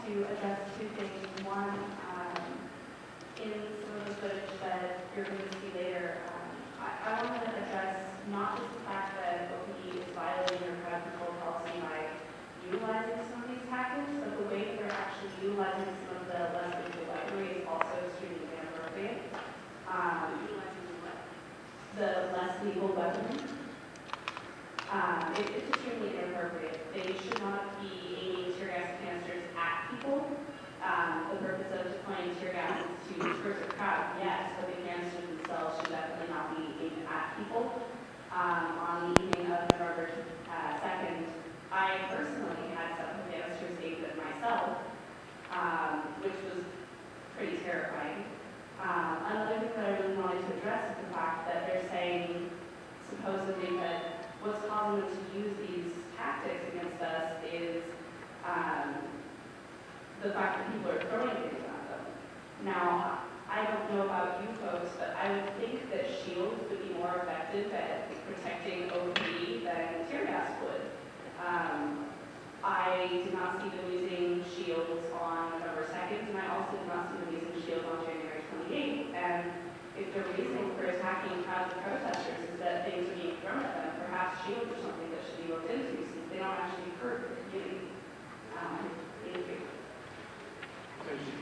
to address two things. One, in some of the footage that you're going to see later, I want to address not just the fact that OPE is violating their crowd control policy by utilizing some of these tactics, but the way that they're actually utilizing some of the less legal weaponry is also extremely inappropriate. Utilizing what? The less legal weaponry. It's extremely inappropriate. They should not be aiming tear gas canisters at people. The purpose of deploying tear gas is to disperse a crowd, yes, but the canisters themselves should definitely not be aimed at people. On the evening of November 2nd, I personally had some canisters aimed at myself, which was pretty terrifying. Another thing that I really wanted to address is the fact that they're saying, supposedly, that what's causing them to use these tactics against us is the fact that people are throwing things at them. Now, I don't know about you folks, but I would think that shields would be more effective at protecting OPE than tear gas would. I did not see them using shields on November 2nd, and I also did not see them using shields on January 28th. And if the reason for attacking crowds of protesters is that things are being thrown at them, perhaps shields are something that should be looked into, since they don't actually hurt the community. Thank you.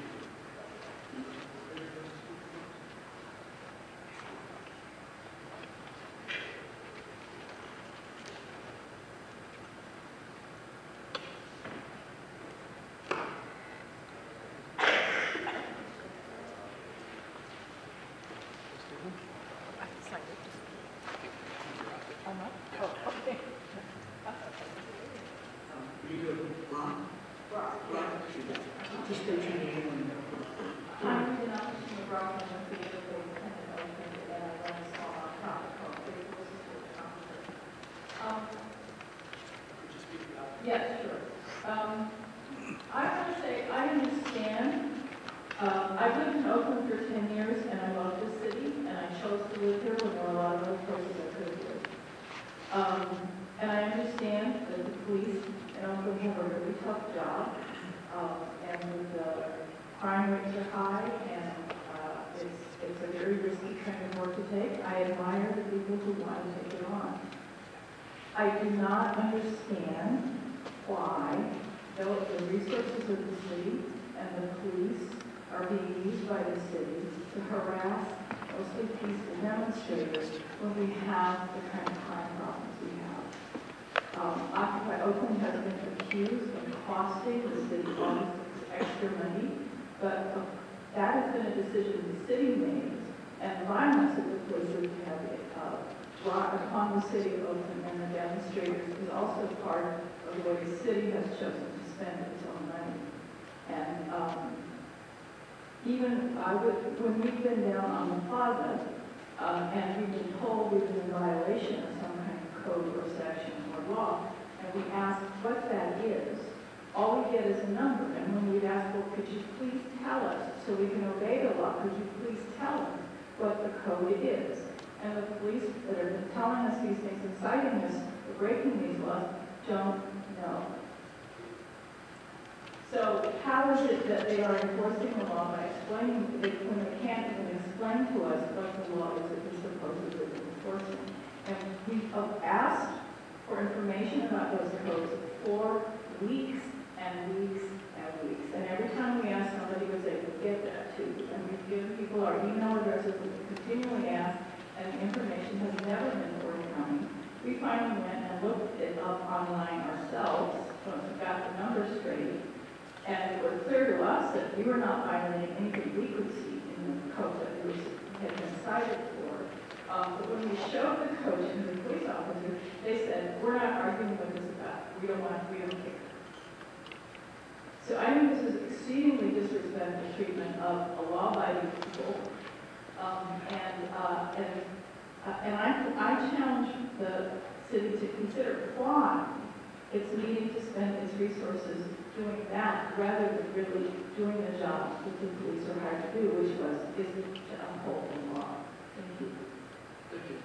Yes, sure. I want to say I understand. I've lived in Oakland for 10 years, and I love the city, and I chose to live here when there were a lot of other places I could have lived. And I understand that the police in Oakland have a really tough job, and the crime rates are high, and it's a very risky kind of work to take. I admire the people who want to take it on. I do not understand why the resources of the city and the police are being used by the city to harass mostly peaceful demonstrators when we have the kind of crime problems we have. Occupy Oakland has been accused of costing the city all this extra money, but that has been a decision the city made, and violence at the places we have brought upon the city of Oakland and the demonstrators is also part of the way the city has chosen to spend its own money. And even when we've been down on the plaza and we've been told we've been in violation of some kind of code or section or law, and we ask what that is, all we get is a number. And when we'd ask, well, could you please tell us so we can obey the law, could you please tell us what the code is? And the police that have been telling us these things and citing us for breaking these laws don't know. So how is it that they are enforcing the law by explaining it when they can't even explain to us what the law is that they're supposedly enforcing? And we have asked for information about those codes for weeks and weeks and weeks. And every time we ask, somebody was able to get that to you. And we've given people our email addresses and we continually ask, and the information has never been forthcoming. We finally went and looked it up online ourselves once we got the numbers straight, and it was clear to us that we were not violating anything we could see in the code that we had been cited for. But when we showed the code to the police officer, they said, "We're not arguing what this is about. We don't care." So I think this is exceedingly disrespectful treatment of a law-abiding people. And I challenge the city to consider why it's needing to spend its resources doing that rather than really doing the job that the police are hired to do, which is to uphold the law. Thank you. Thank you.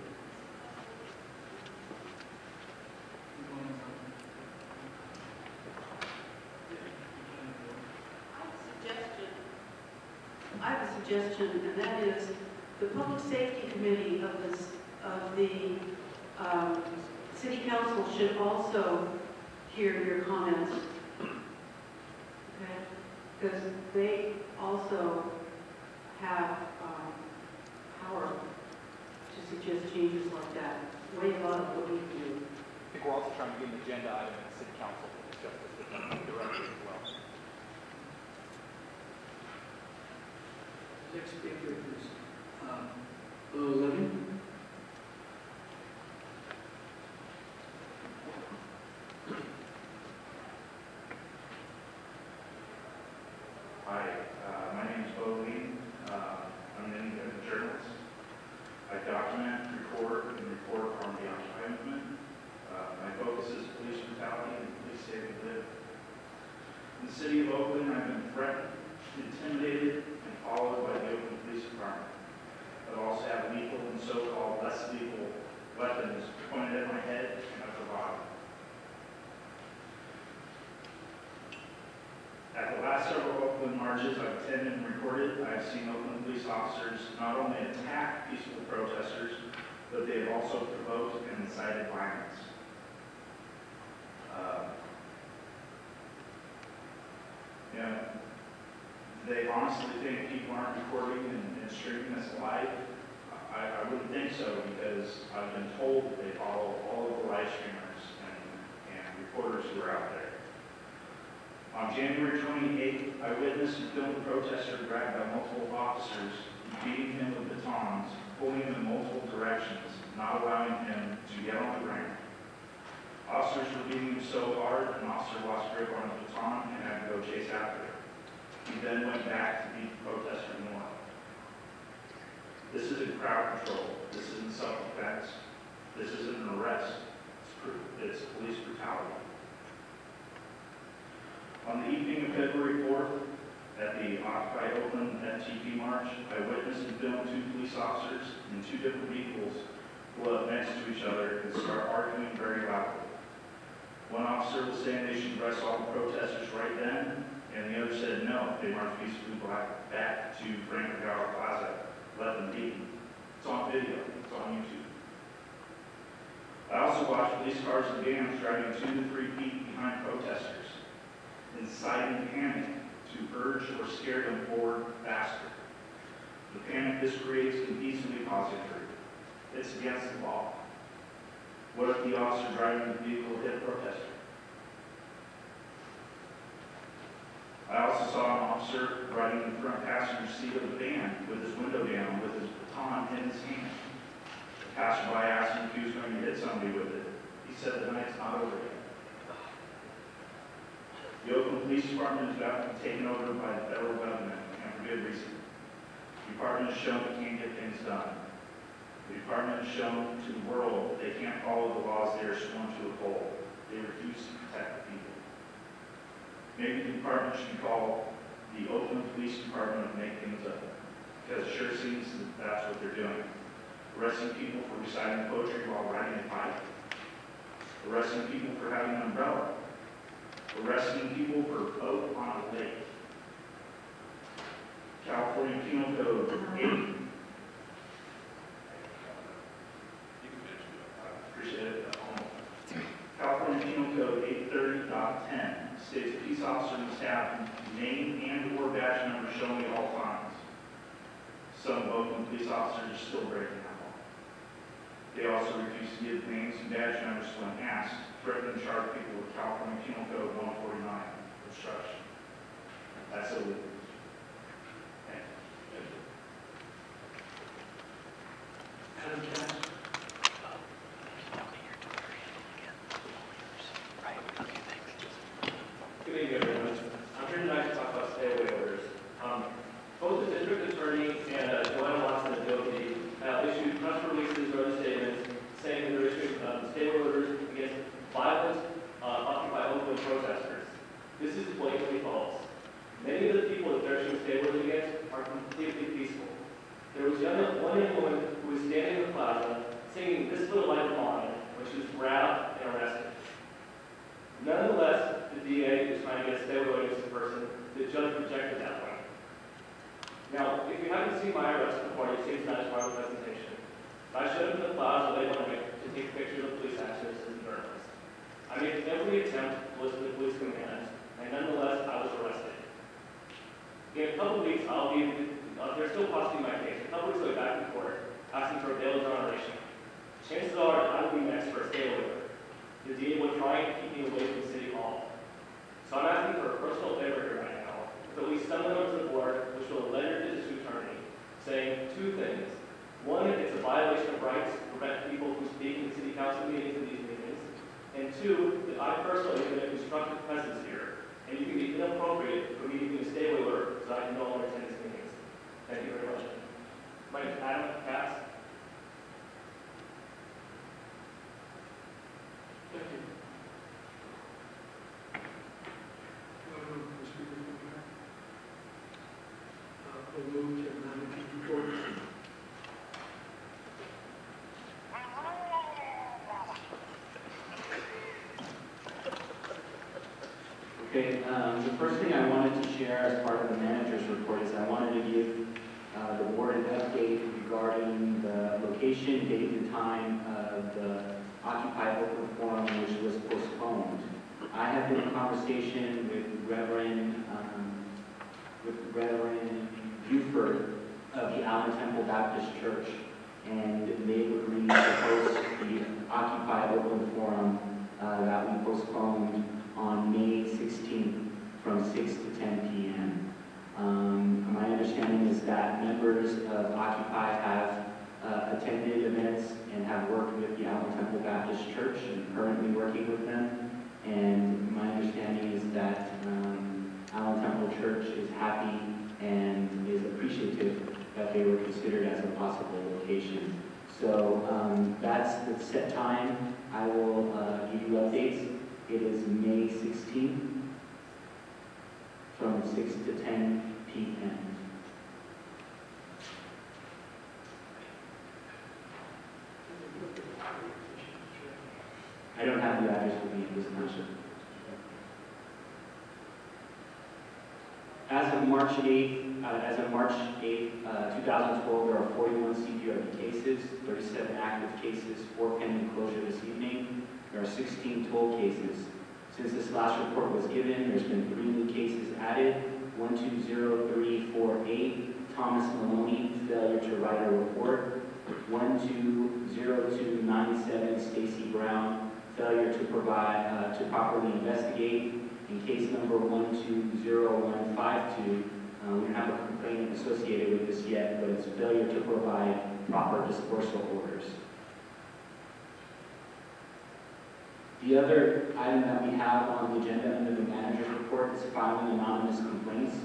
I have a suggestion, and that is the Public Safety Committee of the City Council should also hear your comments. Okay? Because they also have power to suggest changes like that, way above what we can do. I think we're also trying to get an agenda item in the city council to discuss this with them directly as well. Next speaker is Living. Hi, my name is Bo Lee. I'm an independent journalist. I document, record, and report on the Occupy movement. My focus is police brutality and police saving live. In the city of Oakland, I've been threatened, intimidated, and followed by the Oakland Police Department. I also have lethal and so-called less lethal weapons pointed at my head and upper body. At the last several Oakland marches I've attended and recorded, I've seen Oakland police officers not only attack peaceful protesters, but they have also provoked and incited violence. They honestly think people aren't recording and streaming this live. I wouldn't think so, because I've been told that they follow all of the live streamers and reporters who are out there. On January 28th, I witnessed and filmed a protester grabbed by multiple officers, beating him with batons, pulling him in multiple directions, not allowing him to get on the ground. Officers were beating him so hard, an officer lost grip on his baton and had to go chase after him. He then went back to beat the protester more. This isn't crowd control. This isn't self-defense. This isn't an arrest. It's police brutality. On the evening of February 4th, at the Occupy Oakland FTP March, I witnessed and filmed two police officers in two different vehicles pull up next to each other and start arguing very loudly. One officer was saying they should arrest all the protesters right then, and the other said no, they marched peacefully back to Frank Gower Plaza, let them be. It's on video, it's on YouTube. I also watched police cars and vans driving 2 to 3 feet behind protesters, inciting panic to urge or scare them forward faster. The panic this creates can easily cause injury. It's against the law. What if the officer driving the vehicle hit a protester? I also saw an officer riding in the front passenger seat of the van with his window down with his baton in his hand. The passerby asked him if he was going to hit somebody with it. He said the night's not over yet. The Oakland Police Department is about to be taken over by the federal government, and for good reason. The department has shown it can't get things done. The department has shown to the world that they can't follow the laws they are sworn to uphold. They refuse to protect the people. Maybe the department should be called the Oakland Police Department of Make Things Up, because it sure seems that that's what they're doing. Arresting people for reciting poetry while riding a bike. Arresting people for having an umbrella. Arresting people for a boat on a lake. California Penal Code 8. Appreciate it. California Penal Code 830.10 states a peace officer must have name and or badge number shown at all times. Some Oakland police officers are still breaking that law. They also refuse to give names and badge numbers when asked, threaten to charge people with California Penal Code 149, obstruction. That's illegal. Thank you. Adam Cass. Good evening, everyone. I'm here tonight to talk about stay-away orders. Both the district attorney and Joanna Watson of DOT have issued press releases or other statements saying that they're issuing stay-away orders against violent Occupy Oakland protesters. This is blatantly false. Many of the people Now, if you haven't seen my arrest before, you've seen Spanish part of the presentation. I showed up in the plaza late one night to take pictures of police officers and journalists. I made every attempt to listen to police commands, and nonetheless, I was arrested. In a couple weeks, they're still prosecuting my case. A couple weeks I'll be back in court, asking for a bail exoneration. Chances are that I will be next for a stay waiver. The DA will try and keep me away from City Hall. So I'm asking for a personal favor here right now. To at least send a note to the board, which will letter to the district attorney, saying two things. One, it's a violation of rights to prevent people from speaking in city council meetings and these meetings. And two, that I personally have been a constructive presence here, and you can be inappropriate for me to give a stay waiver so I can no longer attend these meetings. Thank you very much. My name is Adam Katz. Thank you. We'll move to manager's report. Okay, the first thing I wanted to share as part of the manager's report is I wanted to give the board an update regarding the location, date, and time of the Occupy Oakland Forum, which was postponed. I have been in conversation with Reverend Buford of the Allen Temple Baptist Church, and they've agreed to host the Occupy Oakland Forum that we postponed on May 16th from 6 to 10 p.m. My understanding is that members of Occupy have attended events and have worked with the Allen Temple Baptist Church and currently working with them. And my understanding is that Allen Temple Church is happy and is appreciative that they were considered as a possible location. So that's the set time. I will give you updates. It is May 16th from 6 to 10 p.m. I don't have the address with me in this township. As of March 8th, 2012, there are 41 CPRB cases, 37 active cases, 4 pending closure this evening. There are 16 toll cases. Since this last report was given, there's been 3 new cases added. 120348, Thomas Maloney, failure to write a report. 120297, Stacy Brown, failure to properly investigate. In case number 120152, we don't have a complaint associated with this yet, but it's failure to provide proper dispersal orders. The other item that we have on the agenda under the manager's report is filing anonymous complaints.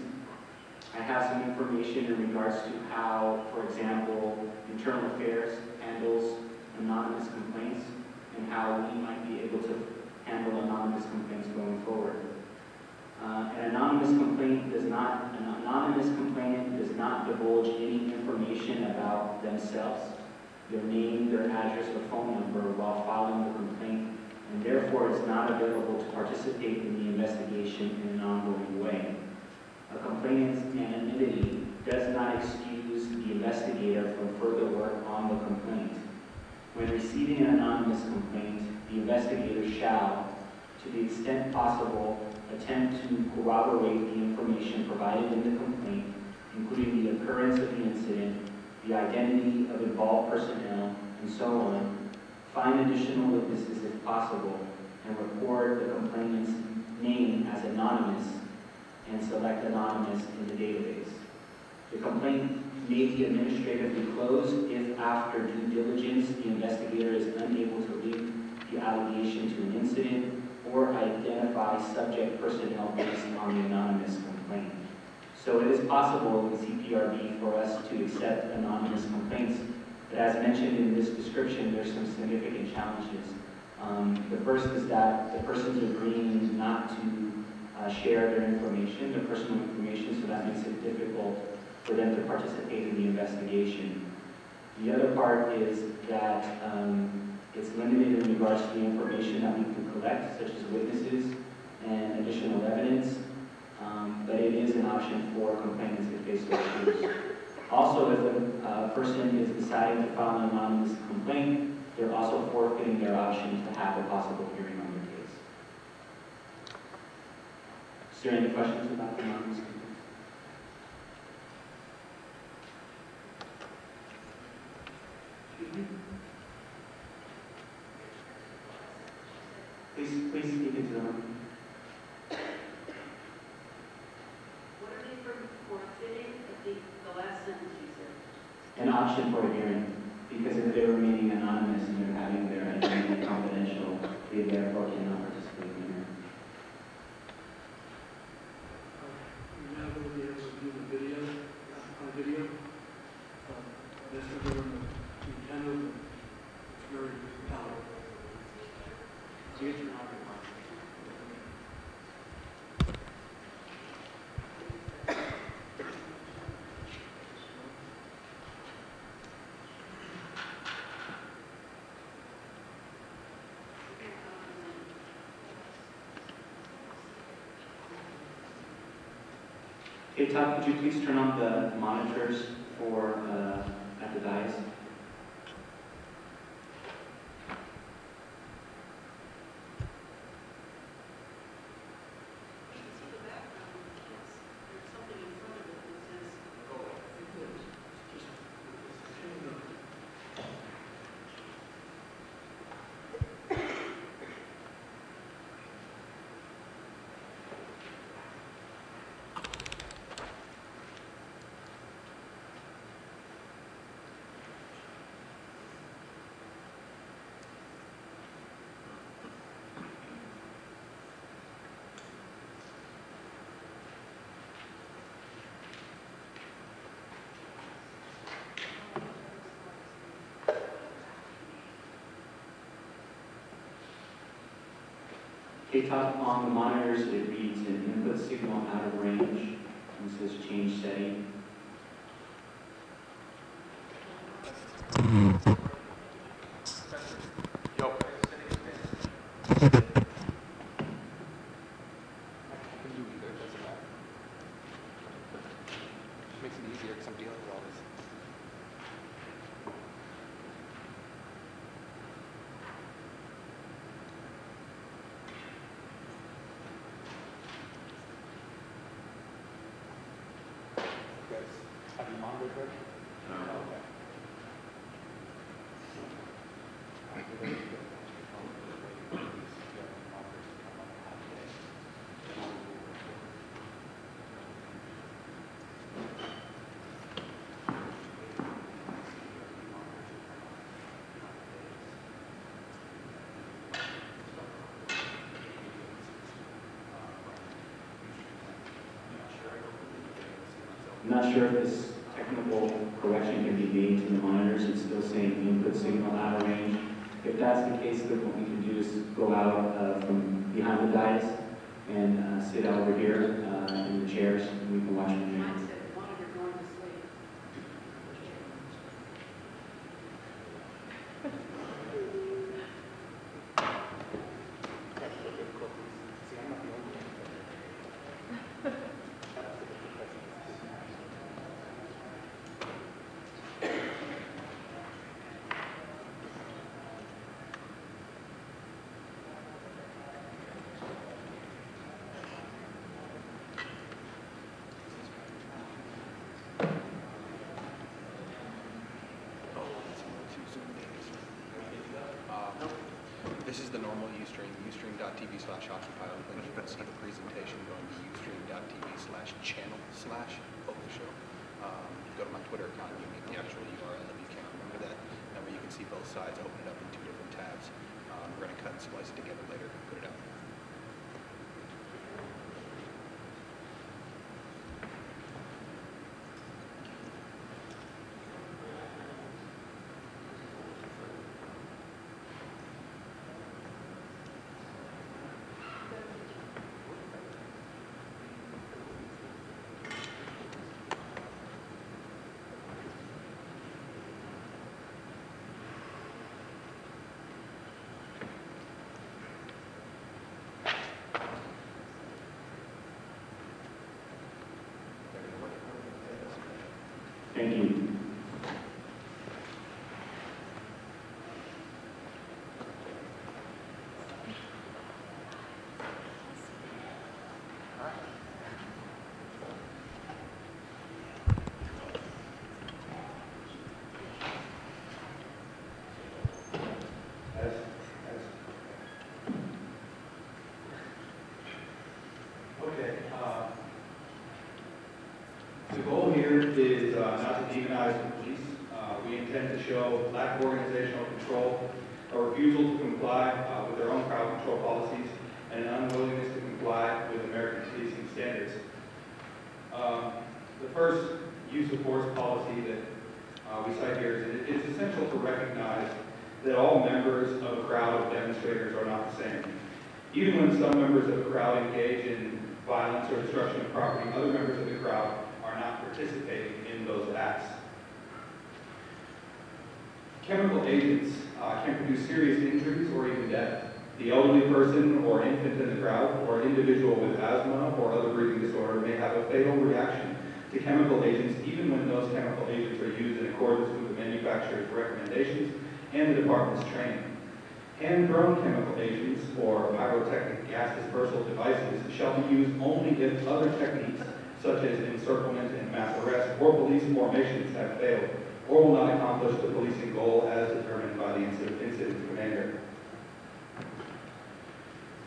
I have some information in regards to how, for example, Internal Affairs handles anonymous complaints and how we might be able to handle anonymous complaints going forward. An anonymous complainant does not divulge any information about themselves, their name, their address, or phone number while filing the complaint, and therefore is not available to participate in the investigation in an ongoing way. A complainant's anonymity does not excuse the investigator from further work on the complaint. When receiving an anonymous complaint, the investigator shall, to the extent possible, attempt to corroborate the information provided in the complaint, including the occurrence of the incident, the identity of involved personnel, and so on, find additional witnesses if possible, and record the complainant's name as anonymous and select anonymous in the database. The complaint may be administratively closed if, after due diligence, the investigator is unable to link the allegation to an incident or identify subject personnel based on the anonymous complaint. So it is possible in CPRB for us to accept anonymous complaints, but as mentioned in this description, there's some significant challenges. The first is that the person's agreeing not to share their information, their personal information, so that makes it difficult for them to participate in the investigation. The other part is that it's limited in regards to the information that we can collect, such as witnesses and additional evidence. but it is an option for complainants to face those issues. Also, if a person is deciding to file an anonymous complaint, they're also forfeiting their option to have a possible hearing on their case. Is there any questions about the anonymous complaint? Please speak into the mic. What are they forfeiting at the last sentence you said? An option for a hearing, because if they're remaining anonymous and they're having their identity confidential, they therefore cannot participate in the hearing. We now will be able to view the video, on video. This is the intent of it. It's very powerful. Do you turn on your mic? Hey Todd, could you please turn on the monitors for at the dais? Okay, Todd, on the monitors, it reads an input signal out of range, and it says change setting. Yo. I can do either, it doesn't matter. It makes it easier because I'm dealing with all this. Guys, have you monitored her? No. Okay. I'm not sure if this technical correction can be made to the monitors. It's still saying input signal out of range. If that's the case, then what we can do is go out from behind the dais and sit over here in the chairs, and we can watch the meeting. Mine said, monitor going to sleep. See, I'm not the only one. This is the normal Ustream, ustream.tv/Occupy Oakland. You can see the presentation going to ustream.tv/channel/Oakland. Go to my Twitter account and you get the actual URL if you can't remember that. That way you can see both sides, open it up in two different tabs. We're going to cut and splice it together later and put it out. Thank you. Okay. The goal here is not to demonize the police. We intend to show lack of organizational control, a refusal to comply with their own crowd control policies, and an unwillingness to comply with American policing standards. The first use of force policy that we cite here is it is essential to recognize that all members of a crowd of demonstrators are not the same. Even when some members of a crowd engage in violence or destruction of property, other members of the crowd are not participating in those acts. Chemical agents can produce serious injuries or even death. The elderly person or infant in the crowd or individual with asthma or other breathing disorder may have a fatal reaction to chemical agents even when those chemical agents are used in accordance with the manufacturer's recommendations and the department's training. Hand-thrown chemical agents or pyrotechnic gas dispersal devices shall be used only if other techniques such as encirclement and mass arrest or police formations have failed or will not accomplish the policing goal as determined by the incident commander.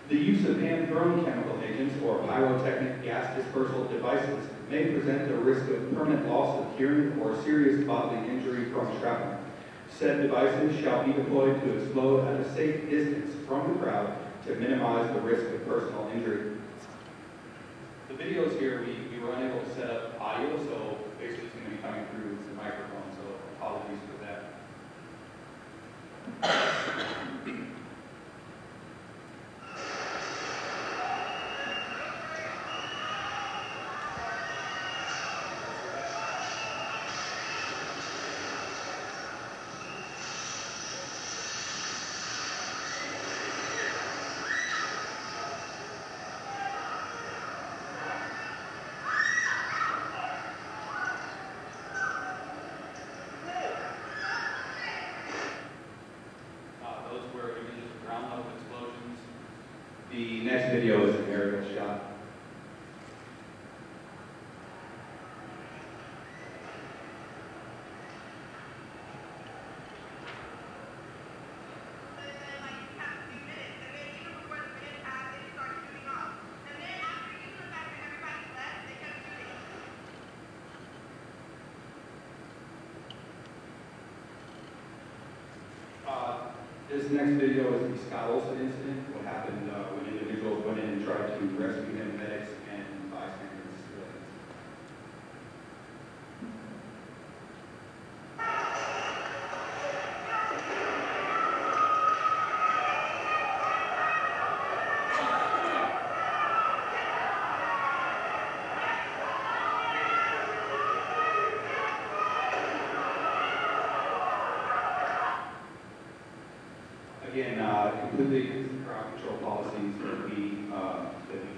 The use of hand-thrown chemical agents or pyrotechnic gas dispersal devices may present a risk of permanent loss of hearing or serious bodily injury from shrapnel. Said devices shall be deployed to explode at a safe distance from the crowd to minimize the risk of personal injury. The videos here, we were unable to set up audio, so basically it's going to be coming through the microphone, so apologies for that. The next video is an aerial shot. This next video is the Scott Olson incident, what happened when individuals went in and tried to rescue him, medics and bystanders. Again, completely against the crowd control policies that we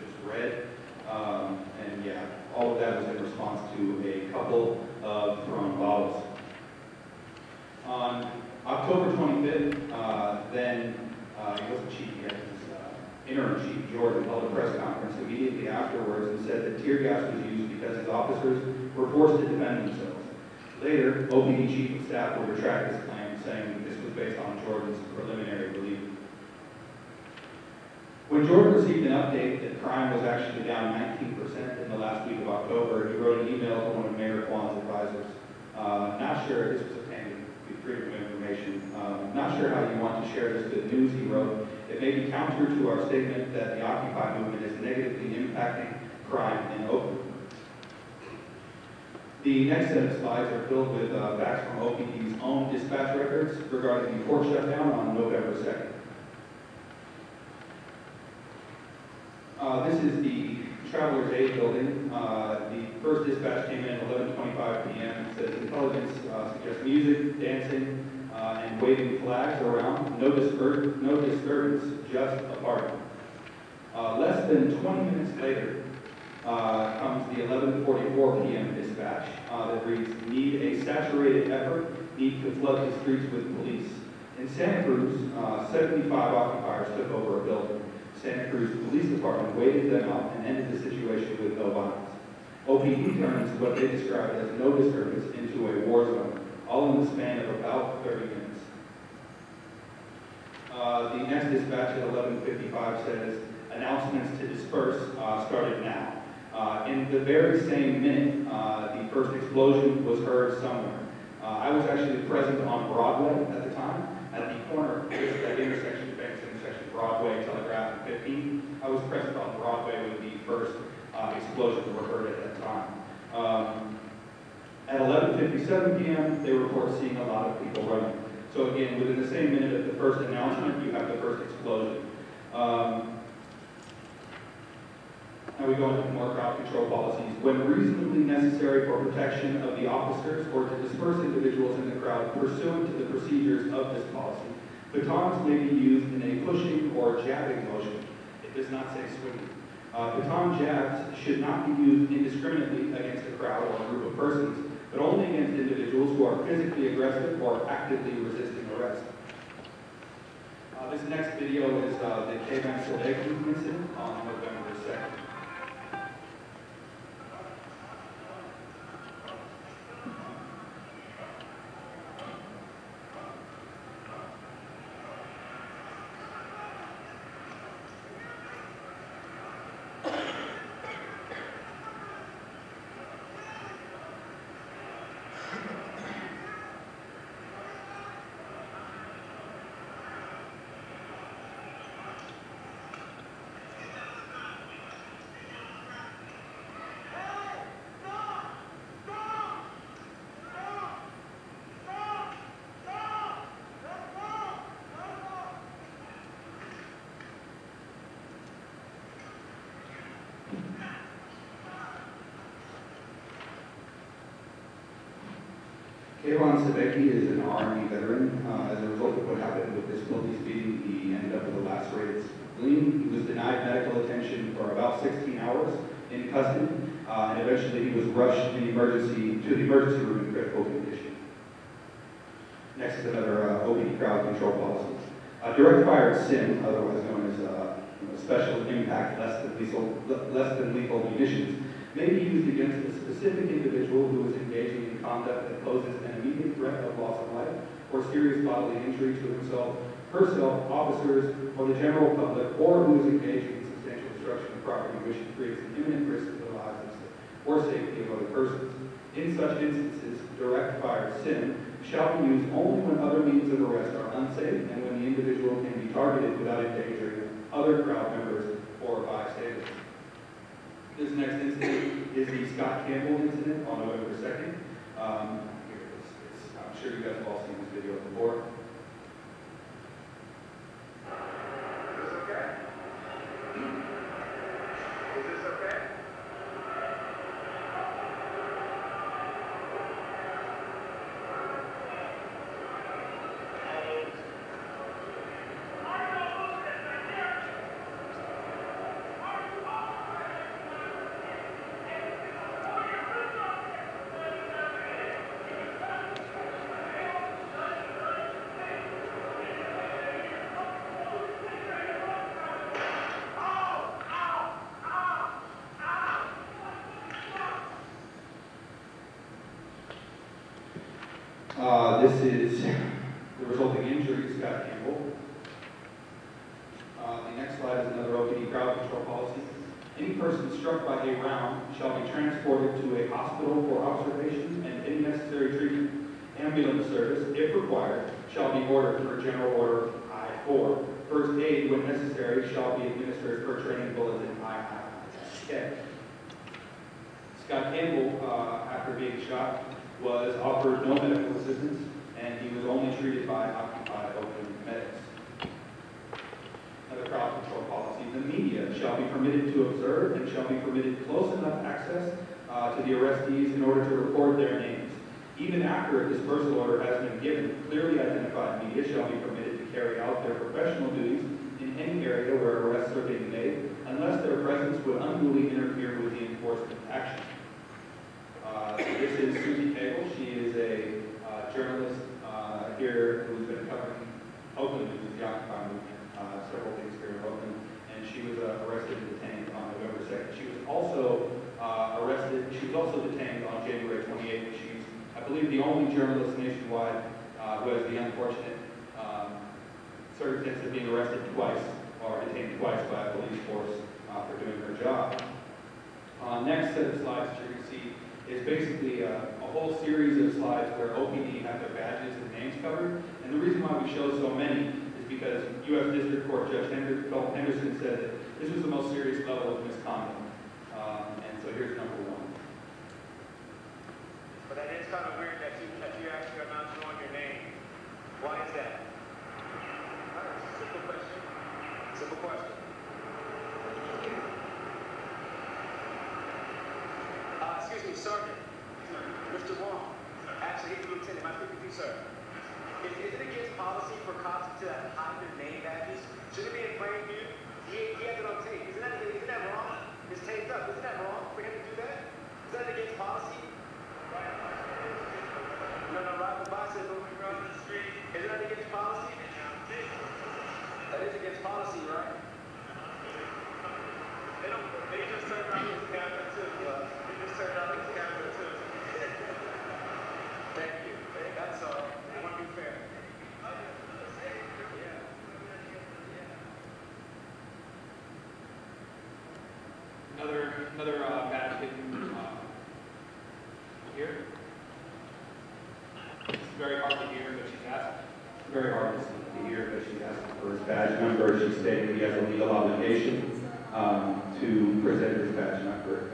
just read. And yeah, all of that was in response to a couple of thrown bottles. On October 25th, he wasn't chief yet, he was interim chief, Jordan, held a press conference immediately afterwards and said that tear gas was used because his officers were forced to defend themselves. Later, OPD chief of staff would retract his claim, saying that this was based on Jordan's preliminary belief. When Jordan received an update that crime was actually down 19% in the last week of October, he wrote an email to one of Mayor Kwan's advisors. Not sure, this was obtained with freedom of information. Not sure how you want to share this good news, he wrote. It may be counter to our statement that the Occupy movement is negatively impacting crime in Oakland. The next set of slides are filled with facts from OPD's own dispatch records regarding the court shutdown on November 2nd. This is the Traveler's Aid building. The first dispatch came in at 11:25 p.m. It says intelligence suggests music, dancing, and waving flags around. No disturbance, just a party. Less than 20 minutes later comes the 11:44 p.m. dispatch that reads, need a saturated effort, need to flood the streets with police. In Santa Cruz, 75 occupiers took over a building. Santa Cruz Police Department waited them out and ended the situation with no violence. OPD turns what they described as no disturbance into a war zone, all in the span of about 30 minutes. The next dispatch at 11:55 says, announcements to disperse started now. In the very same minute, the first explosion was heard somewhere. I was actually present on Broadway at the time, at the corner, that intersection, famous intersection, Broadway, Telegraph, and 15. I was present on Broadway when the first explosions were heard at that time. At 11:57 p.m., they report seeing a lot of people running. So again, within the same minute of the first announcement, you have the first explosion. Now we go into more crowd control policies. When reasonably necessary for protection of the officers or to disperse individuals in the crowd pursuant to the procedures of this policy, batons may be used in a pushing or jabbing motion. It does not say swinging. Baton jabs should not be used indiscriminately against a crowd or a group of persons, but only against individuals who are physically aggressive or actively resisting arrest. This next video is the K-Man incident on November 2nd. Kayvon Sebeki is an Army veteran. As a result of what happened with this police beating, he ended up with a lacerated spleen. He was denied medical attention for about 16 hours in custody, and eventually he was rushed to the emergency room in critical condition. Next is another OPD crowd control policy. Direct fire SIM, otherwise known as special impact less than lethal munitions, may be used against a specific individual who is engaging in conduct that poses an immediate threat of loss of life or serious bodily injury to himself, herself, officers, or the general public, or who is engaging in substantial destruction of property which creates an imminent risk to the lives or safety of other persons. In such instances, direct fire SIM shall be used only when other means of arrest are unsafe and when the individual can be targeted without endangering other crowd members or bystanders. This next incident is the Scott Campbell incident on November 2nd. I'm sure you guys have all seen this video before. Is this okay? Is this okay? This is the resulting injury to Scott Campbell. The next slide is another OPD crowd control policy. Any person struck by a round shall be transported to a hospital for observation and any necessary treatment. Ambulance service, if required, shall be ordered per General Order I-4. First aid, when necessary, shall be administered per training bulletin I-5. Scott Campbell, after being shot, was offered no medical assistance, and he was only treated by Occupy Oakland medics. Another crowd control policy. The media shall be permitted to observe and shall be permitted close enough access to the arrestees in order to record their names. Even after a dispersal order has been given, clearly identified media shall be permitted to carry out their professional duties in any area where arrests are being made, unless their presence would unduly interfere with the enforcement action. This is Susie K. the Occupy movement, several things here in Oakland, and she was arrested and detained on November 2nd. She was also detained on January 28th. She's, I believe, the only journalist nationwide who has the unfortunate circumstance of being arrested twice or detained twice by a police force for doing her job. Next set of slides that you're going to see is basically a whole series of slides where OPD have their badges and names covered. And the reason why we show so many is because U.S. District Court Judge Henderson said that this was the most serious level of misconduct. And so here's number one. But that is kind of weird that you actually are not showing your name. Why is that? Simple question. Simple question. Excuse me, Sergeant. Mr. Wong. Actually, he's Lieutenant. Am I speaking to you, sir? Is it against policy for cops to hide their name badges? Should it be in plain view? He has it on tape. Isn't that wrong? It's taped up. Isn't that wrong for him to do that? Is that against policy? No, right bicycle across the street. Isn't that against policy? That is against policy, right? They just turned around his camera too. They just turned around his camera too. Thank you. That's all. I want to be fair. Another badge hidden here. It's very hard to hear, but she's asked. Very hard to hear, but she's asking for his badge number. She's stating he has a legal obligation to present his badge number.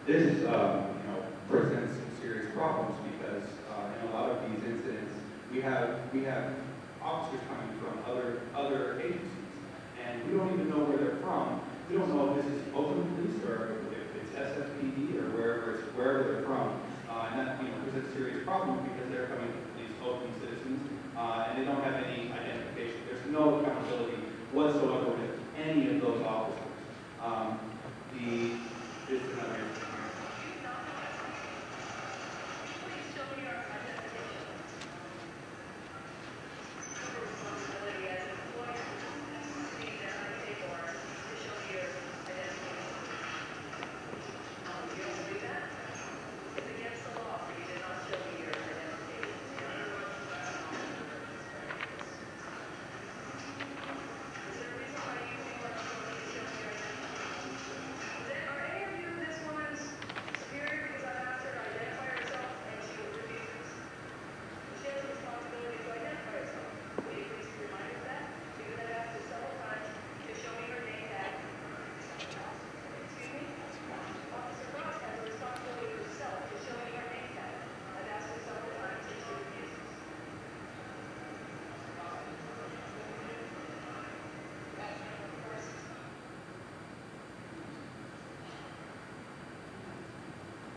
This presents some serious problems because in a lot of these incidents we have officers coming from other agencies, and we don't even know where they're from. We don't know if this is Oakland Police or if it's SFPD or wherever they're from, and that presents serious problems because they're coming to these Oakland citizens and they don't have any identification. There's no accountability whatsoever with any of those officers. This is another instance.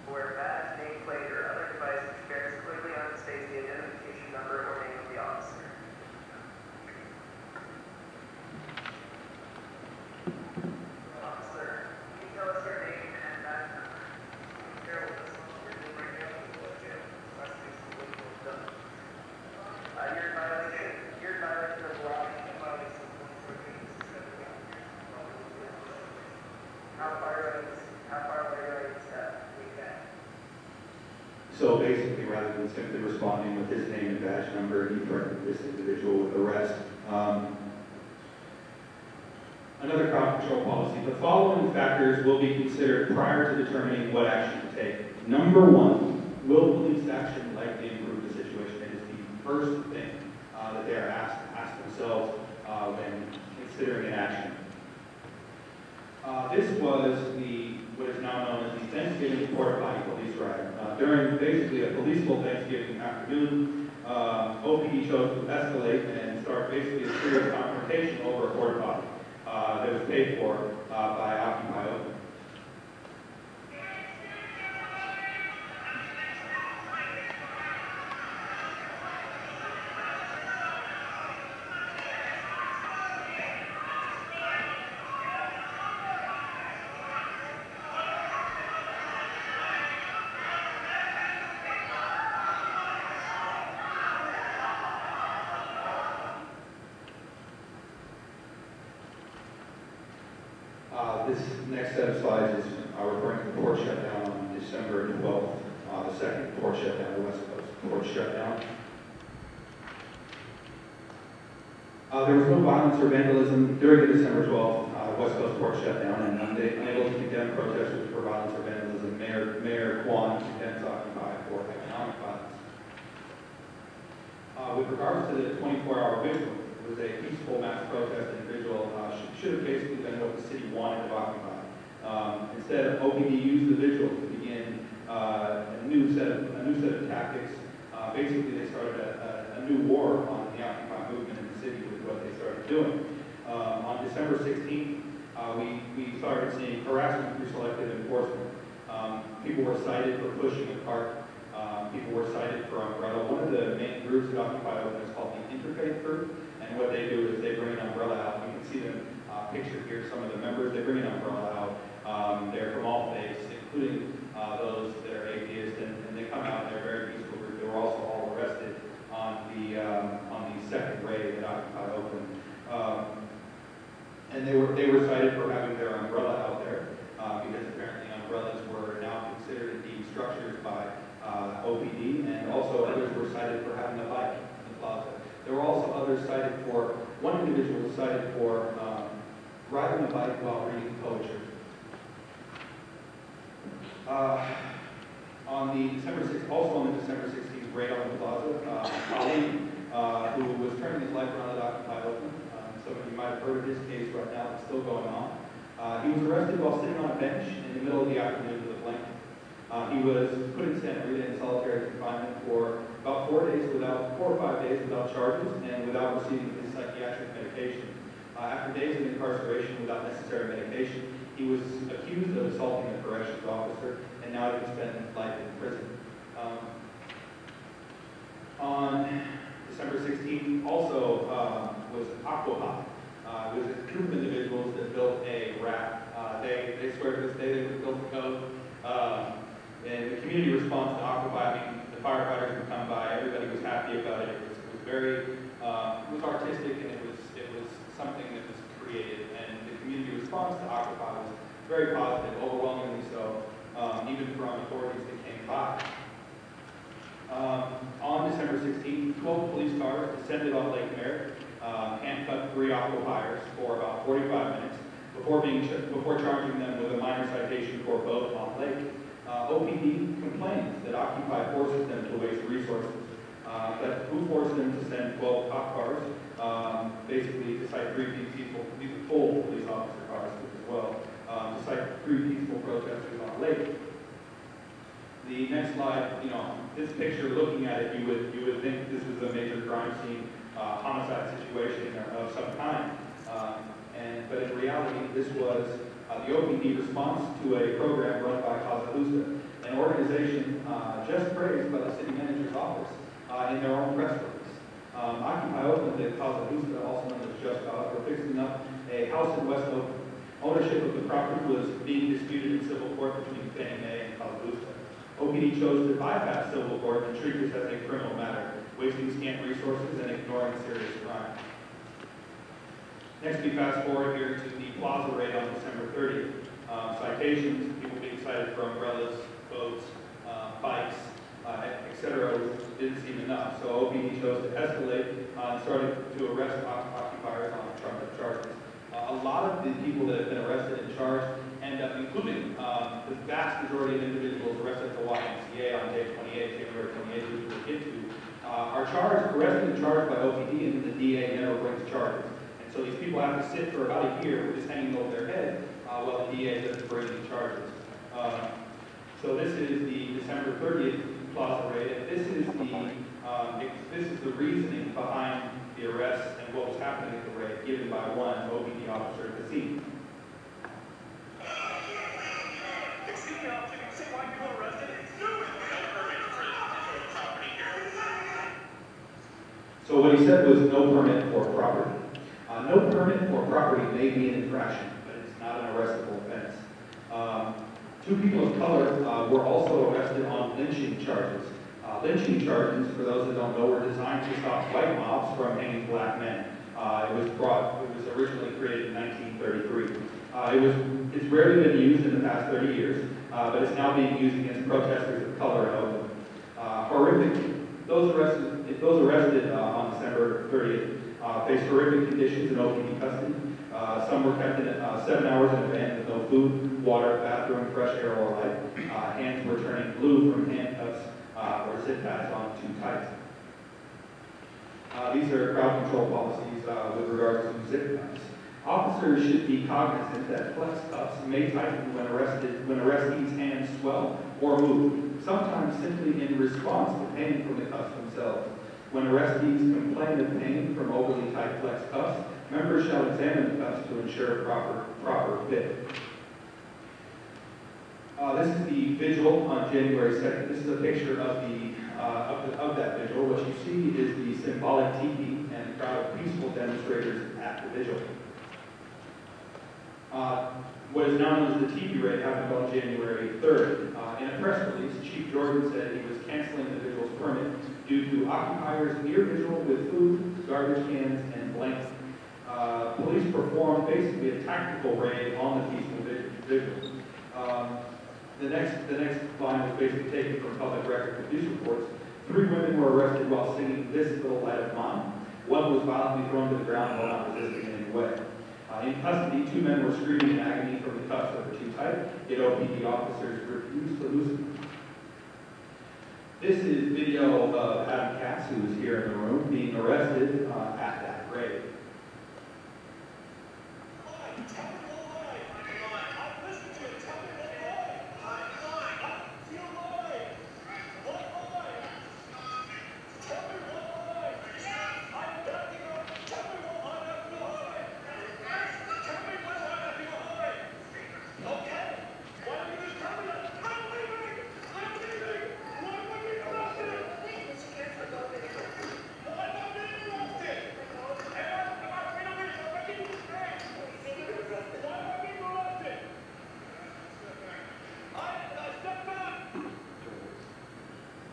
Where badge, nameplate, or other device experience clearly understates the identification number or name of the officer. Officer, can you tell us your name and badge number? Be careful with this one. You're doing right now. Jail. Last week's illegal done. You're in violation of law. Violation of 114. How far away is that? So basically, rather than simply responding with his name and badge number, he threatened this individual with arrest. Another crowd control policy. The following factors will be considered prior to determining what action to take. Number one, will police action likely improve the situation? It is the first thing that they are asked to ask themselves when considering an action. This was what is now known as the Thanksgiving Porta Potty Police Riot. During basically a peaceful Thanksgiving afternoon, OPD chose to escalate and start basically a serious confrontation over a porta potty that was paid for by Occupy Oakland. This next set of slides is referring to the port shutdown on December 12th, the second port shutdown, the West Coast port shutdown. There was no violence or vandalism during the December 12th West Coast port shutdown, and unable to condemn protesters for violence or vandalism, Mayor Kwan condemns Occupy for economic violence. With regards to the 24-hour vigil, it was a peaceful mass protest and vigil. Should have basically been what the city wanted of Occupy. Instead, OPD used the vigil to begin a new set of tactics. Basically, they started a new war on the Occupy movement in the city with what they started doing. On December 16th, we started seeing harassment through selective enforcement. People were cited for pushing a cart. People were cited for umbrella. One of the main groups at Occupy Oakland is called the Interfaith Group, and what they do is they bring an umbrella out. You can see them pictured here, some of the members. They bring an umbrella out. They're from all faiths, including those that are atheists, and they come out and they're a very peaceful group. They were also all arrested on the second raid at Occupy Oakland. And they were cited for having their umbrella out there because apparently umbrellas were now considered indeed structures by OPD, and also others were cited for having a bike in the plaza. There were also others cited for, one individual was cited for riding a bike while reading poetry. On the December 16th raid on the plaza, Ali, who was turning his life around at Occupy Oakland, some of you might have heard of his case right now, it's still going on. He was arrested while sitting on a bench in the middle of the afternoon with a blanket. He was put in Santa Rita in solitary confinement for about 4 or 5 days without charges and without receiving his psychiatric medication. After days of incarceration without necessary medication, he was accused of assaulting a corrections officer, and now he can spend life in prison. On December 16th, also was Occupy. It was a group of individuals that built a raft. They swear to this day they built the code. And the community response to Occupy, I mean, the firefighters would come by, everybody was happy about it. It was very, it was artistic, and it was something that was created. And the community response to Occupy was very positive, overwhelmingly so, even from authorities that came by. On December 16th, 12 police cars descended on Lake Merritt, handcuffed 3 occupiers for about 45 minutes before charging them with a minor citation for both on lake. OPD complains that Occupy forces them to waste resources. But who forced them to send 12 cop cars, basically to cite 3 peaceful, these are full police officer cars as well, to cite 3 peaceful protesters on lake. The next slide, this picture, looking at it, you would think this was a major crime scene, homicide situation of some kind. But in reality, this was the OPD response to a program run by Casa Justa, an organization just praised by the city manager's office in their own press release. Occupy Oakland and Casa Justa, also known as Just Cause, were fixing up a house in West Oakland. Ownership of the property was being disputed in civil court between Fannie Mae and Casa Justa. OPD chose to bypass civil court and treat this as a criminal matter, wasting scant resources and ignoring serious crime. Next, we fast forward here to the plaza raid on December 30th. Citations, people being cited for umbrellas, boats, bikes, etc. didn't seem enough. So OPD chose to escalate and started to arrest occupiers on trumped charges. A lot of the people that have been arrested and charged end up, including the vast majority of individuals arrested at the YMCA on day 28, January 28th, which we'll get to, are arrested and charged by OPD, and the DA never brings charges. And so these people have to sit for about a year with this hanging over their head while the DA doesn't bring any charges. So this is the December 30th Plaza raid, and this is the reasoning behind the arrest and what was happening at the raid, given by one OPD officer at the scene. Excuse me, officer, can you say why people arrested? Do it! No permit for property here. So what he said was no permit for property. No permit for property may be an infraction, but it's not an arrestable offense. Two people of color were also arrested on lynching charges. Lynching charges, for those that don't know, were designed to stop white mobs from hanging black men. It was originally created in 1933. It's rarely been used in the past 30 years, but it's now being used against protesters of color in Oakland. Horrific. Those arrested on December 30th faced horrific conditions in OPD custody. Some were kept in 7 hours in a van with no food, water, bathroom, fresh air, or light. Hands were turning blue from handcuffs or zip ties on too tight. These are crowd control policies with regards to zip ties. Officers should be cognizant that flex cuffs may tighten when arrestees' hands swell or move, sometimes simply in response to pain from the cuffs themselves. When arrestees complain of pain from overly tight flex cuffs, members shall examine the cuffs to ensure proper fit. This is the vigil on January 2nd. This is a picture of that vigil. What you see is the symbolic teepee and a crowd of peaceful demonstrators at the vigil. What is known as the teepee raid happened on January 3rd. In a press release, Chief Jordan said he was canceling the vigil's permit due to occupiers near vigil with food, garbage cans, and blankets. Police performed basically a tactical raid on the peaceful vigil. The next line was basically taken from public record police reports. 3 women were arrested while singing "This Little Light of Mine." One was violently thrown to the ground while not resisting in any way. In custody, 2 men were screaming in agony from the cuffs that were too tight, yet OPD officers refused to loosen them. This is video of Adam Katz, who is here in the room, being arrested at that raid.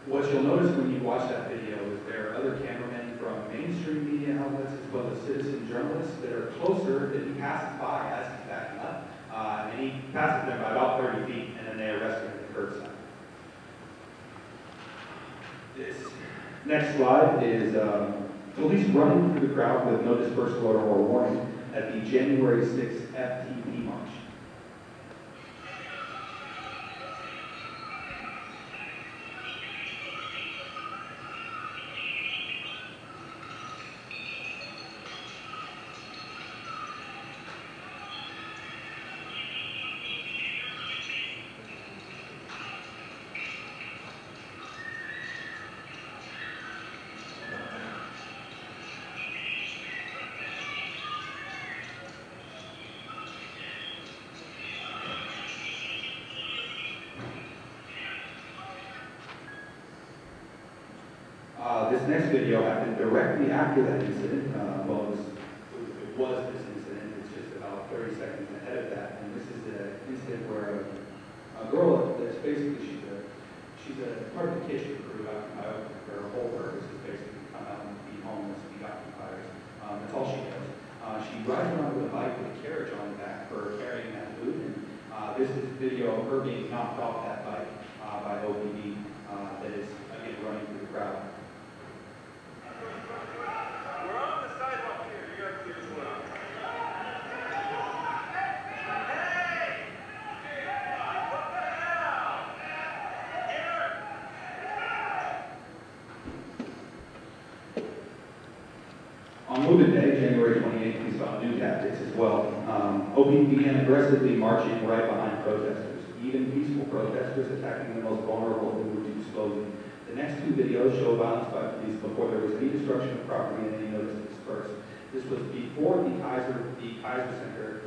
What you'll notice when you watch that video is there are other cameramen from mainstream media outlets as well as citizen journalists that are closer that he passes by as he's backing up. And he passes them by about 30 feet, and then they arrest him at the curbside. This next slide is police running through the crowd with no dispersal order or warning at the January 6th FTP march. This next video happened directly after that incident. It was this incident. It's just about 30 seconds ahead of that. And this is the incident where a girl that's basically, she's a part of the kitchen crew out in Oakland. Her whole purpose is basically to come out and be homeless, be occupiers. That's all she does. She rides around with a bike with a carriage on the back for carrying that food. And this is video of her being knocked off that bike by OPD that is, again, running through the crowd. We're on the sidewalk here. You guys clear this one out. Hey! What the hell? Here! On Movement Day, January 28th, police some new tactics as well. OP began aggressively marching right behind protesters, even peaceful protesters attacking the most vulnerable who were too slowly. The next two videos show violence by police before there was any destruction of property and any notice to disperse. This was before the Kaiser Center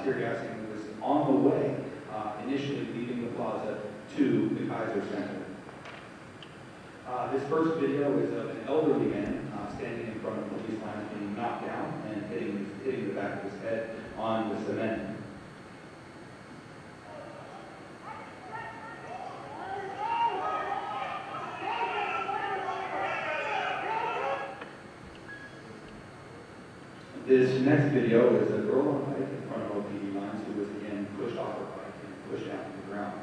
tear gassing was on the way, initially leaving the plaza to the Kaiser Center. This first video is of an elderly man standing in front of the police line being knocked down and hitting the back of his head on the cement. This next video is a girl on a bike in front of OPD lines who was again pushed off her bike and pushed down to the ground.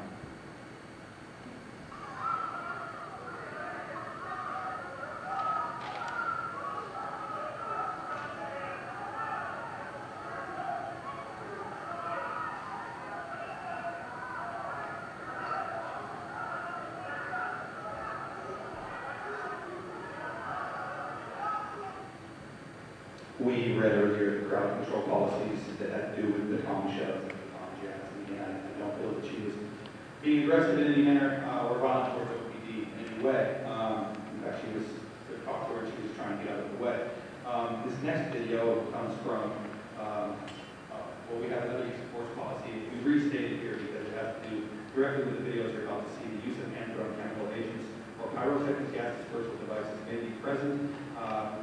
We read earlier the crowd control policies that had to do with the Tom shows and the Tom jabs, and I don't feel that she was being aggressive in any manner or violent towards OPD in any way. In fact, she was talked to her, she was trying to get out of the way. This next video comes from, well, we have another use of force policy. We restated here because it has to do directly with the videos you're about to see. The use of hand-thrown chemical agents or pyrotechnic gas dispersal devices may be present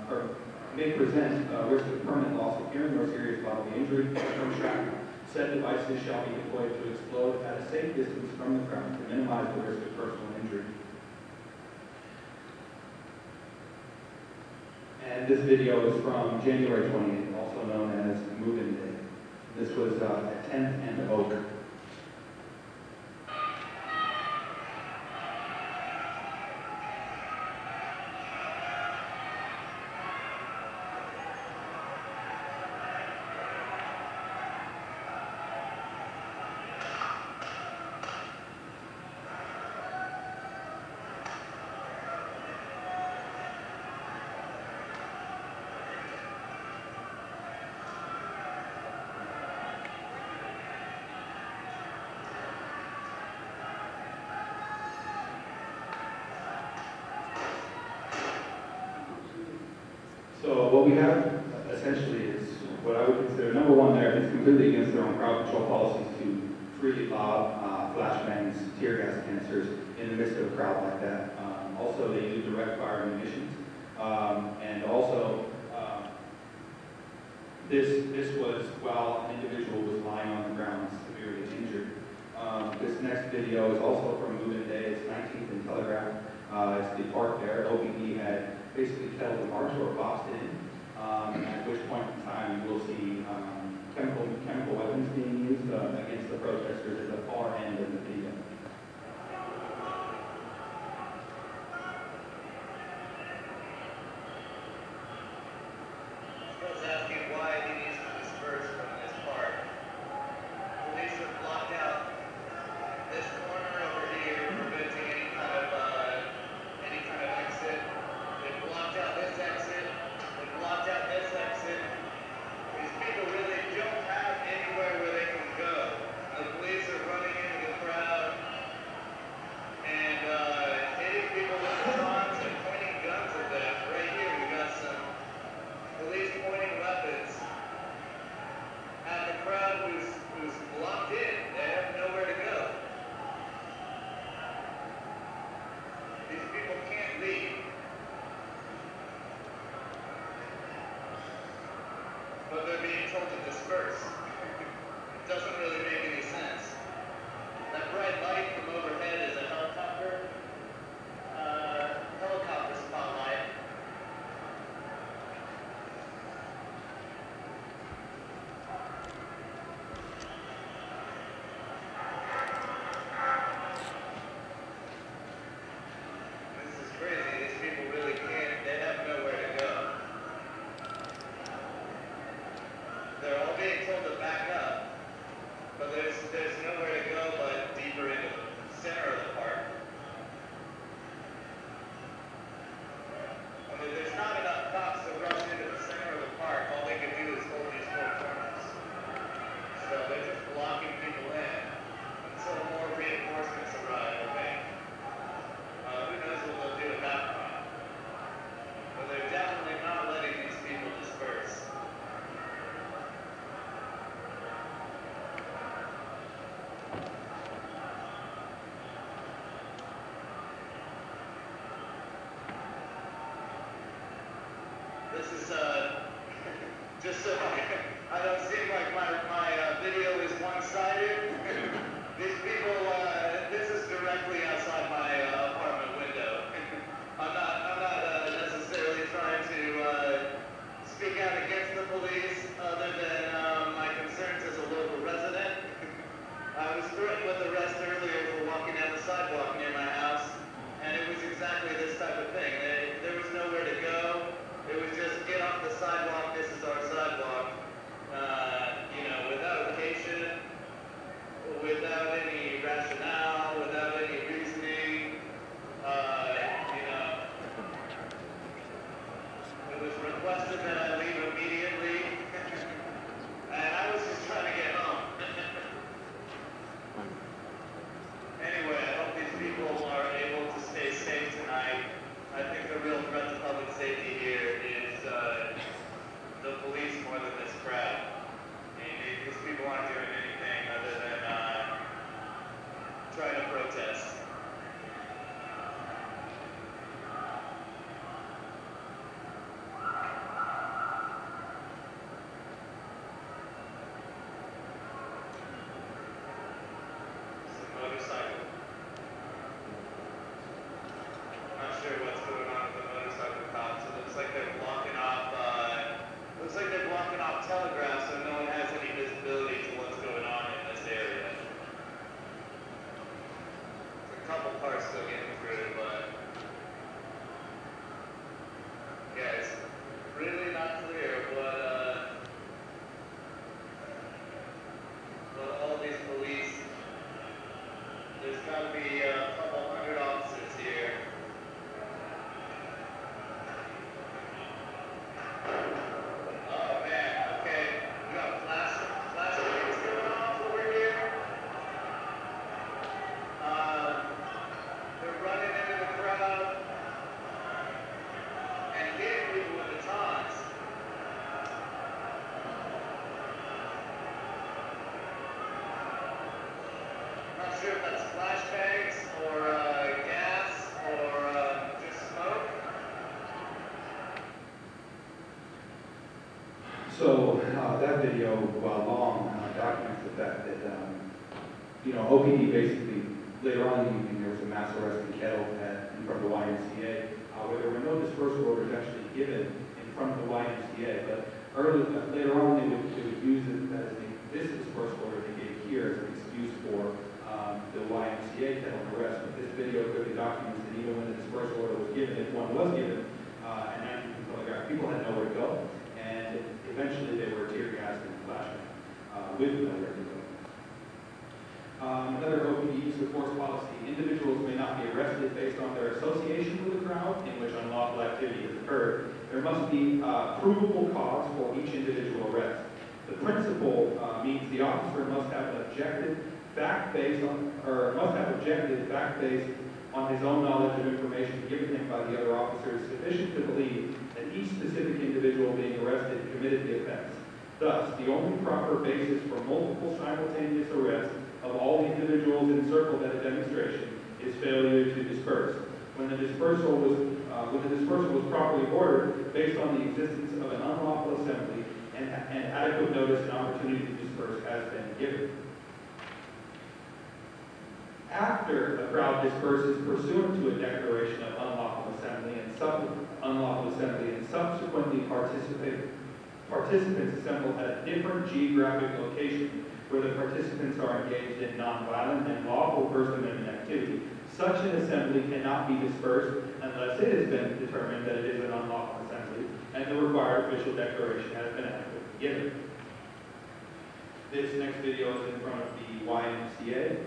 or may present risk of permanent loss of hearing or serious bodily injury from shrapnel. Said devices shall be deployed to explode at a safe distance from the ground to minimize the risk of personal injury. And this video is from January 28th, also known as Move-In Day. This was at 10th and Oak. So what we have essentially is what I would consider, number one there, it's completely against their own crowd control policies to freely lob flashbangs, tear gas canisters in the midst of a crowd like that. Also, they use direct fire munitions. And also, this was while an individual was lying on the ground severely injured. This next video is also from Move-In Day. It's 19th and Telegraph. It's the park there. OPD had basically kettled the march or boxed in, at which point in time you will see chemical weapons being used against the protesters at the far end of the video. I was asking why he needs to disperse from this park. Police have blocked out this corner over here, preventing any kind of exit. They've blocked out this exit. They've blocked out this exit. These people really don't have anywhere where they can go. The police are running into the crowd and hitting people with batons and pointing guns at them. Right here, we got some police pointing weapons at the crowd who's blocked in. They have nowhere to go. These people can't leave. But they're being told to disperse. It doesn't really make any sense. That bright light from overhead is a helicopter spotlight. This is crazy. These people really can't, they have nowhere to go. They're all being told to back up, but there's nowhere to go but deeper into the center of just so I don't seem like my video is one-sided. These people, this is directly outside my apartment window. I'm not necessarily trying to speak out against the police, other than my concerns as a local resident. I was threatened with arrest earlier for walking down the sidewalk near my house, and it was exactly this type of thing. There was nowhere to go. It was just get off the sidewalk. This is our sidewalk. Without occasion, without any rationale, without any reasoning. It was requested that I leave immediately, and I was just trying to get home. Anyway, I hope these people are able to stay safe tonight. I think the real threat to public safety here is the police more than this crowd. These people aren't doing anything other than trying to protest. It's a motorcycle. Not sure what's going on with the motorcycle cops. It looks like they're blocking off. Looks like they're blocking off telegraphs, so no one has any visibility to what's going on in this area. A couple cars still getting through, but yeah, it's really not clear what all these police. There's got to be a couple hundred officers here. Oh man, okay. We got flash things going off over here. They're running into the crowd and hitting people with batons. Not sure if that's flashbangs or gas or just smoke. So that video, while long, documents the fact that, OPD basically, later on in the evening, there was a mass arrest in Kettle in front of the YMCA, where there were no dispersal orders actually given in front of the YMCA, but later on they would use it as this dispersal order they gave here as an excuse for the YMCA Kettle arrest. But this video clearly documents that even when the dispersal order was given, if one was given, and 19 telegraph, people had nowhere to go. And eventually they were tear gassed and flashing with nowhere to go. Another OPD use of force policy. Individuals may not be arrested based on their association with the crowd in which unlawful activity has occurred. There must be provable cause for each individual arrest. The principle means the officer must have objective fact-based on his own knowledge of information given him by the other officers sufficient to believe that each specific individual being arrested committed the offense. Thus, the only proper basis for multiple simultaneous arrests of all the individuals encircled at a demonstration is failure to disperse. When the dispersal was properly ordered based on the existence of an unlawful assembly and adequate notice and opportunity to disperse has been given. After a crowd disperses pursuant to a declaration of unlawful assembly and subsequently participants assemble at a different geographic location where the participants are engaged in nonviolent and lawful First Amendment activity, such an assembly cannot be dispersed unless it has been determined that it is an unlawful assembly and the required official declaration has been adequately given. This next video is in front of the YMCA.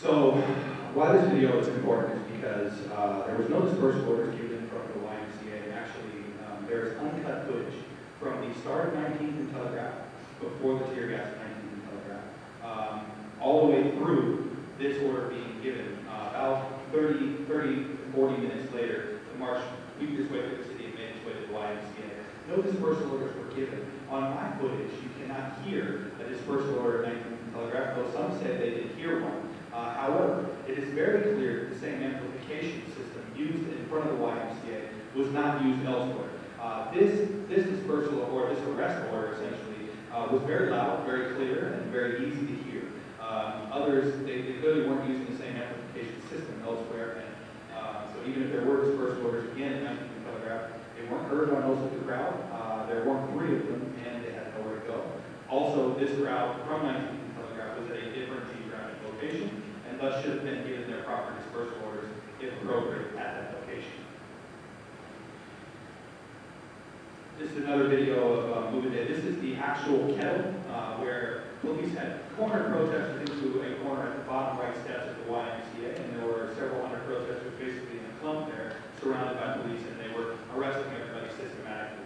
So why this video is important is because there was no dispersal orders given from the YMCA. Actually, there's uncut footage from the start of 19th and Telegraph, before the tear gas at 19th and Telegraph, all the way through this order being given. About 30 to 40 minutes later, the march weaved its way through the city and made its way to the YMCA. No dispersal orders were given. On my footage, you cannot hear a dispersal order at 19th and Telegraph, though some say they did hear one. However, it is very clear that the same amplification system used in front of the YMCA was not used elsewhere. This dispersal or this arrest order essentially was very loud, very clear, and very easy to hear. Others, they clearly weren't using the same amplification system elsewhere, and so even if there were dispersal orders again at 19th and Telegraph, they weren't heard by most of the crowd. There weren't 3 of them, and they had nowhere to go. Also, this crowd from 19th and Telegraph was at a different geographic location, and thus should have been given their proper dispersal orders if appropriate at that location. This is another video of Moving Day. This is the actual kettle where police had cornered protesters into a corner at the bottom right steps of the YMCA, and there were several hundred protesters basically in a clump there, surrounded by police, and they were arresting everybody systematically.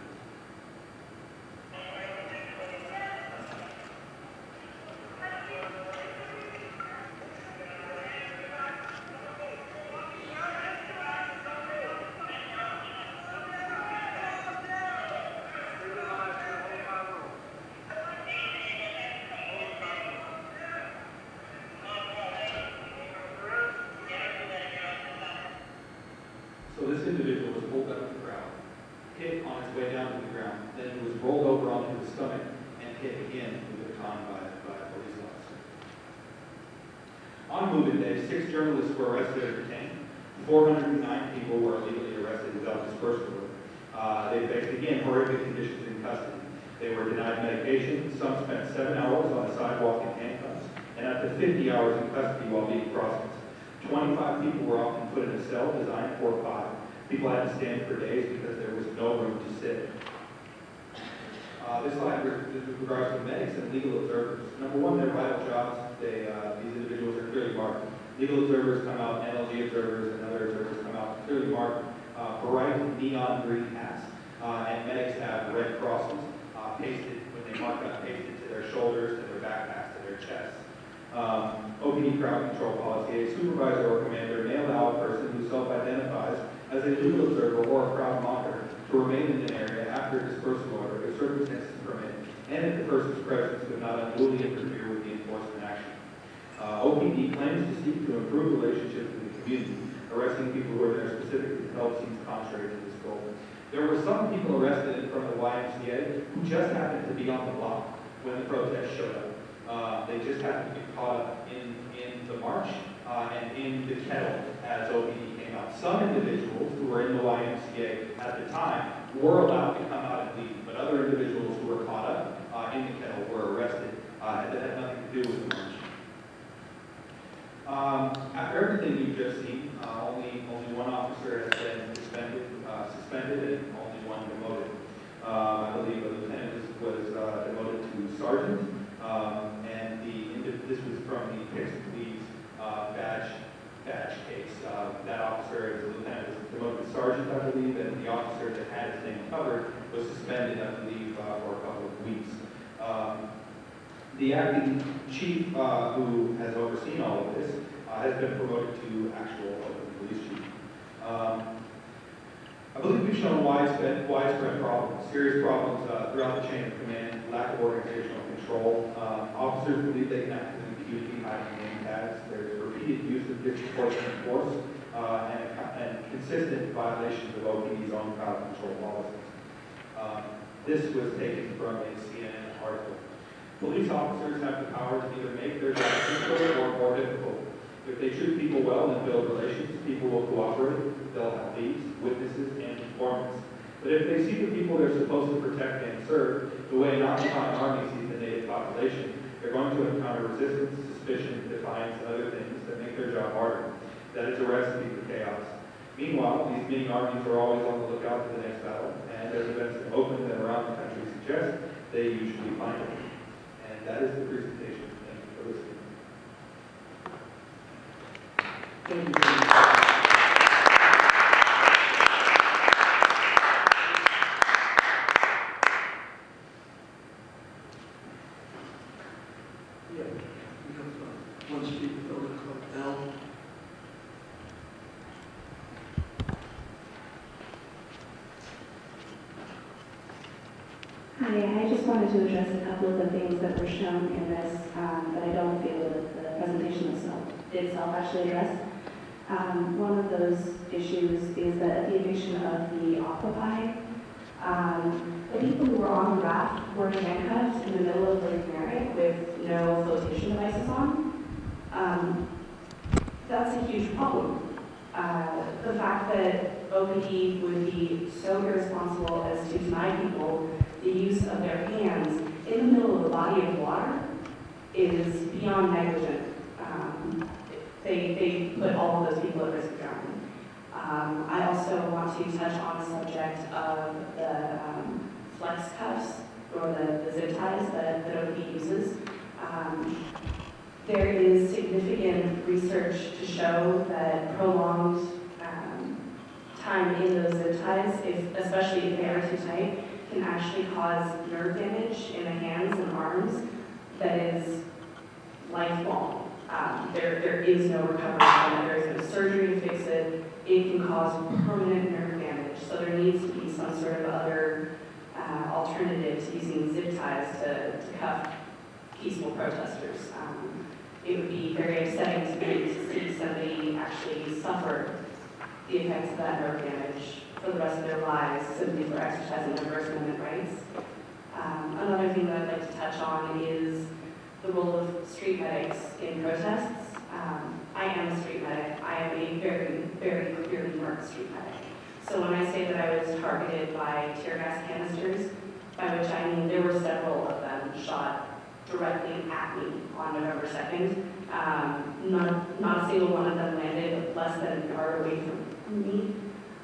So this individual was pulled out of the crowd, hit on his way down to the ground, then he was rolled over onto his stomach and hit again with a baton by a police officer. On Moving Day, 6 journalists were arrested and detained. 409 people were illegally arrested without dispersal order. They faced, again, horrific conditions in custody. They were denied medication. Some spent 7 hours on the sidewalk in handcuffs, and up to 50 hours in custody while being processed. 25 people were often put in a cell designed for 5. People had to stand for days because there was no room to sit. This slide is with regards to medics and legal observers. Number one, their vital jobs. These individuals are clearly marked. Legal observers come out, NLG observers and other observers come out clearly marked bright neon green hats. And medics have red crosses pasted, when they mark up, pasted to their shoulders, to their backpacks, to their chests. OPD crowd control policy, a supervisor or commander may allow a person who self-identifies as a legal observer or a crowd monitor to remain in an area after a dispersal order if circumstances permit, and if the person's presence would not unduly interfere with the enforcement action. OPD claims to seek to improve relationships with the community. Arresting people who are there specifically to help seems contrary to this goal. There were some people arrested in front of the YMCA who just happened to be on the block when the protest showed up. They just happened to get caught up in the march and in the kettle as OPD came out. Some individuals who were in the YMCA at the time were allowed to come out and leave, but other individuals who were caught up in the kettle were arrested. That had nothing to do with the march. After everything you've just seen, only one officer has been suspended and only one demoted. I believe a lieutenant was demoted to sergeant. This was from the Picks Police badge case. That officer, as a lieutenant, was demoted to sergeant, I believe, and the officer that had his name covered was suspended, I believe, for a couple of weeks. The acting chief, who has overseen all of this, has been promoted to actual Oakland Police chief. I believe we've shown widespread problems, serious problems throughout the chain of command, lack of organizational control. Officers believe they can act with impunity, hiding name tags. There's repeated use of disproportionate force and consistent violations of OPD's own crowd control policies. This was taken from a CNN article. Police officers have the power to either make their job simpler or more difficult. If they treat people well and build relations, people will cooperate. They'll have leads, witnesses, and informants. But if they see the people they're supposed to protect and serve the way an occupying army sees the native population, they're going to encounter resistance, suspicion, defiance, and other things that make their job harder. That is a recipe for chaos. Meanwhile, these mini armies are always on the lookout for the next battle, and as events in Oakland and around the country suggest, they usually find it. And that is the presentation. Thank you for listening. Thank you very much. Yeah, we have one speaker, Elder Clark L. Hi, I just wanted to address a couple of the things that were shown in this that I don't feel that the presentation itself actually addressed. One of those issues is that at the eviction of the Occupy, the people who were on the raft were handcuffed in the middle of Lake Merritt with no flotation devices on. That's a huge problem. The fact that OPD would be so irresponsible as to deny people the use of their hands in the middle of a body of water is beyond negligent. They put all of those people at risk of drowning. I also want to touch on the subject of the flex cuffs or the zip ties that OPD uses. There is significant research to show that prolonged time in those zip ties, especially if they are too tight, can actually cause nerve damage in the hands and arms that is lifelong. There is no recovery from it. There is no surgery to fix it. It can cause permanent nerve damage. So there needs to be some sort of other alternative to using zip ties to cuff peaceful protesters. It would be very upsetting to me to see somebody actually suffer the effects of that nerve damage for the rest of their lives simply for exercising their First Amendment rights. Another thing that I'd like to touch on is the role of street medics in protests. I am a street medic. I am a very, very clearly marked street medic. So when I say that I was targeted by tear gas canisters, by which I mean there were several of them shot directly at me on November 2nd. Not a single one of them landed less than a yard away from me.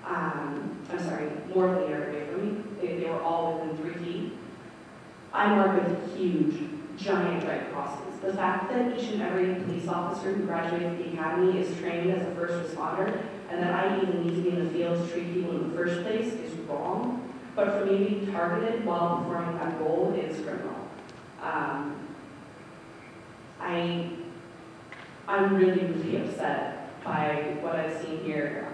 I'm sorry, more than a yard away from me. They were all within 3 feet. I'm marked with huge, giant red crosses. The fact that each and every police officer who graduated the academy is trained as a first responder, and that I even need to be in the field to treat people in the first place is wrong. But for me to be targeted while performing that role is criminal. I'm really, really upset by what I've seen here.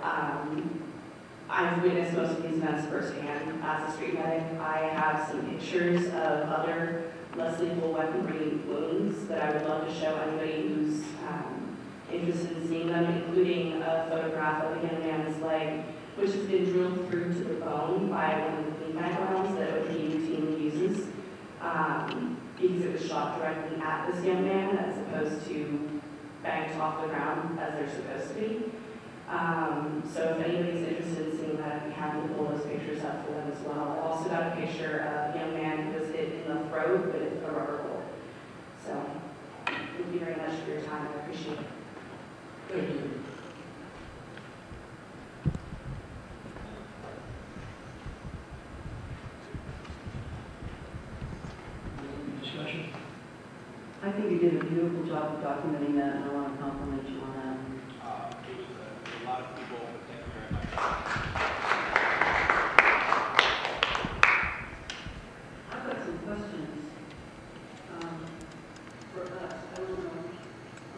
I've witnessed most of these events firsthand as a street medic. I have some pictures of other less lethal weaponry wounds that I would love to show anybody who's interested in seeing them, including a photograph of a young man's leg, which has been drilled through to the bone by one of the clean bag rounds that OPD routinely uses, because it was shot directly at this young man as opposed to banked off the ground as they're supposed to be. So if anybody's interested in seeing that, I'd be happy to pull those pictures up for them as well. I also got a picture of a young man who was hit in the throat with a rubber bullet. So thank you very much for your time. I appreciate it. Thank you. Any discussion? I think you did a beautiful job of documenting that, and I want to compliment you on that. It was a lot of people. Thank you very much. I've got some questions for us. I don't know.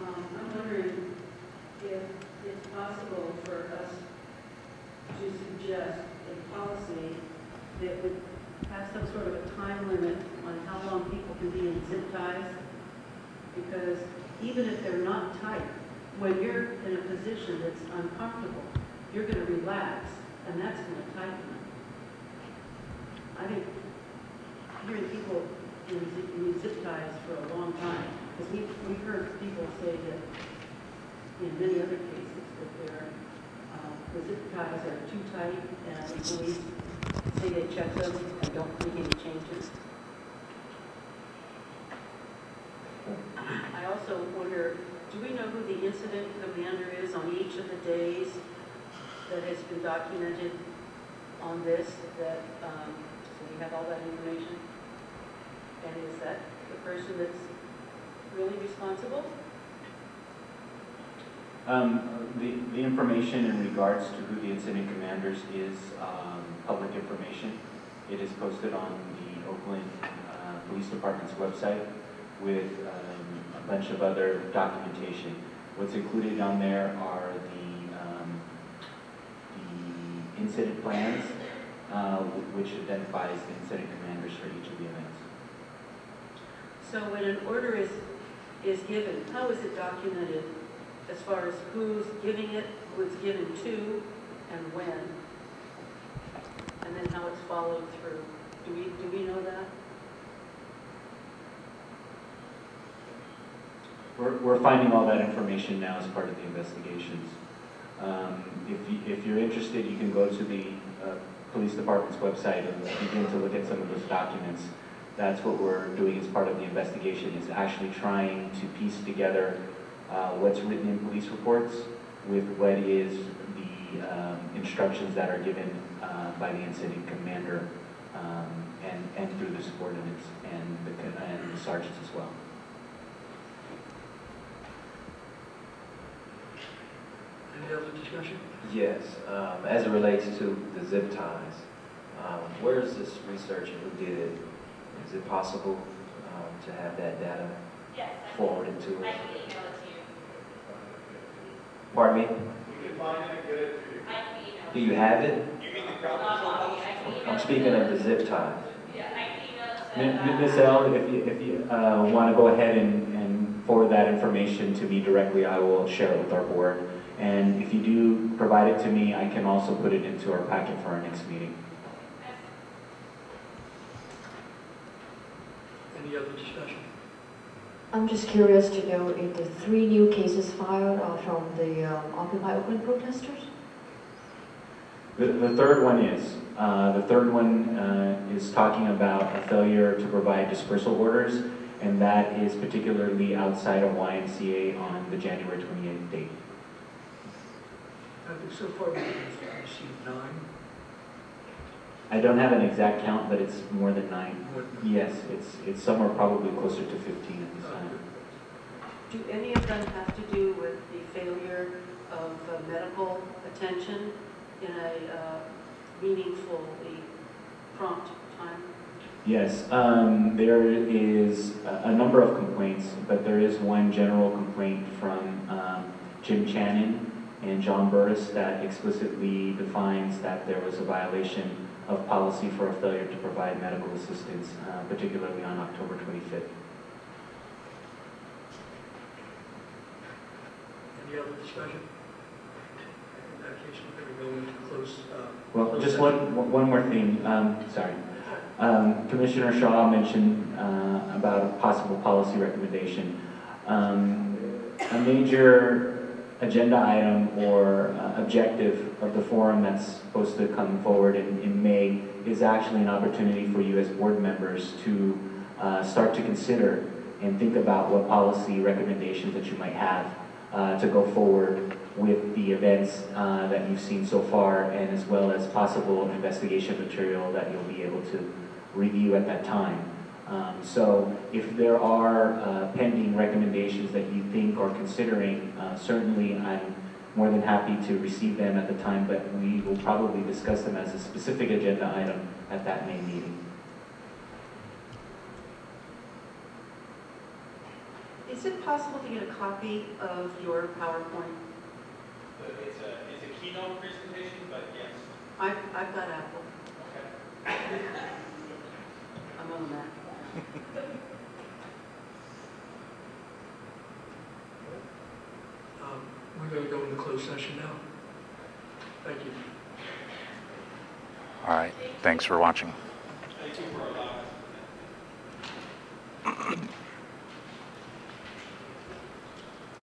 I'm wondering if it's possible for us to suggest a policy that would have some sort of a time limit on how long people can be in zip ties. Because even if they're not tight, when you're in a position that's uncomfortable, you're going to relax, and that's going to tighten them. I think hearing people in zip ties for a long time, because we've heard people say that in many other cases that the zip ties are too tight, and the police say they check them and don't make any changes. I also wonder, do we know who the incident commander is on each of the days that has been documented on this, so we have all that information? And is that the person that's really responsible? The information in regards to who the incident commanders is public information. It is posted on the Oakland Police Department's website with a bunch of other documentation. What's included on there are the incident plans, which identifies the incident commanders for each of the events. So when an order is given, how is it documented as far as who's giving it, who it's given to, and when? And then how it's followed through? Do we know that? We're finding all that information now as part of the investigations. If you're interested, you can go to the police department's website and begin to look at some of those documents. That's what we're doing as part of the investigation, is actually trying to piece together what's written in police reports with what is the instructions that are given by the incident commander and through the subordinates and the sergeants as well. Any other discussion? Yes, as it relates to the zip ties, where is this research and who did it? Is it possible to have that data forwarded to us? I can email it to you. Pardon me? We can find it and get it to you. I can email it. Do you have it? You mean the crowd control? I'm speaking of the zip ties. Yeah, I can email it to Ms. L., if you want to go ahead and forward that information to me directly, I will share it with our board. And if you do provide it to me, I can also put it into our packet for our next meeting. Any other discussion? I'm just curious to know if the 3 new cases filed are from the Occupy Oakland protesters? The third one is. The third one is talking about a failure to provide dispersal orders, and that is particularly outside of YMCA on the January 28th date. I think so far we've received 9. I don't have an exact count, but it's more than 9. More than- Yes, it's somewhere probably closer to 15 at this time. Do any of them have to do with the failure of medical attention in a meaningfully prompt time? Yes, there is a number of complaints, but there is one general complaint from Jim Channon and John Burris that explicitly defines that there was a violation of policy for a failure to provide medical assistance, particularly on October 25th. Any other discussion? In that case, we're going to go into close. Well, just one more thing. Sorry. Commissioner Shaw mentioned about a possible policy recommendation. A major agenda item or objective of the forum that's supposed to come forward in May is actually an opportunity for you as board members to start to consider and think about what policy recommendations that you might have to go forward with the events that you've seen so far, and as well as possible investigation material that you'll be able to review at that time. So if there are pending recommendations that you think or considering, certainly I'm more than happy to receive them at the time, but we will probably discuss them as a specific agenda item at that May meeting. Is it possible to get a copy of your PowerPoint? It's a keynote presentation, but yes. I've got Apple. Okay. I'm on that. We're going to go into closed session now. Thank you. All right. Thanks for watching. Thank you for